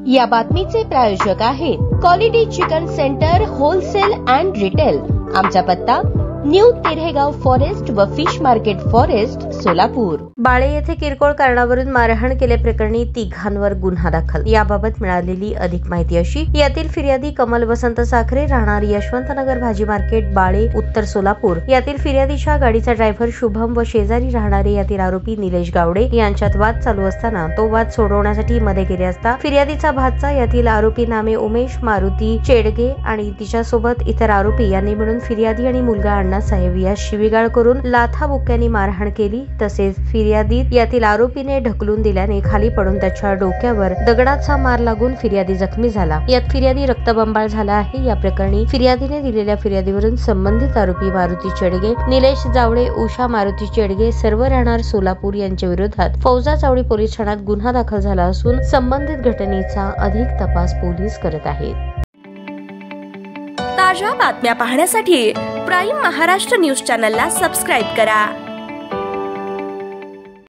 या बातमीचे प्रायोजक आहेत quality chicken centre wholesale and retail. आमचा पत्ता न्यू तिरेगाव फॉरेस्ट व फिश मार्केट फॉरेस्ट सोलापूर। बाळे येथे किरकोळ कारणावरून मारहाण केल्याप्रकरणी तिघांवर गुन्हा दाखल। याबाबत मिळालेली अधिक माहिती अशी, यातील फिर्यादी कमल वसंत साखरे राहणार यशवंतनगर भाजी मार्केट बाळे उत्तर सोलापूर, यातील फिर्यादीच्या गाडीचा ड्रायव्हर शुभम व शेजारी राहणारे यातील आरोपी निलेश गावडे यांच्यात वाद चालू असताना तो वाद सोडवण्यासाठी मध्ये गेले असता फिर्यादीचा भाचा यातील आरोपी नामे उमेश मारुती चेडगे आणि तिच्यासोबत इतर आरोपी यांनी मिळून फिर्यादी आणि मुलगा साहेब या शिवीगाळ करून लाथाबुक्क्यांनी मारहाण केली। तसेच फिर्यादी यातील आरोपीने ढकलून दिल्याने खाली पडून त्याच्या डोक्यावर दगडाचा मार लागून फिर्यादी जखमी झाला। यात फिर्यादी रक्तबंबाळ झाला आहे। या प्रकरणी फिर्यादीने दिलेल्या फिर्यादीवरून संबंधित आरोपी मारुती चेडगे, निलेश जावडे, उषा मारुती चेडगे सर्व राहणार सोलापूर यांच्या विरोधात फौजा चावडी पोलीस ठाण्यात गुन्हा दाखल झाला असून संबंधित घटनेचा अधिक तपास पोलीस करत आहेत। ताज्या बातम्या पाहण्यासाठी प्राईम महाराष्ट्र न्यूज चॅनलला सबस्क्राईब करा।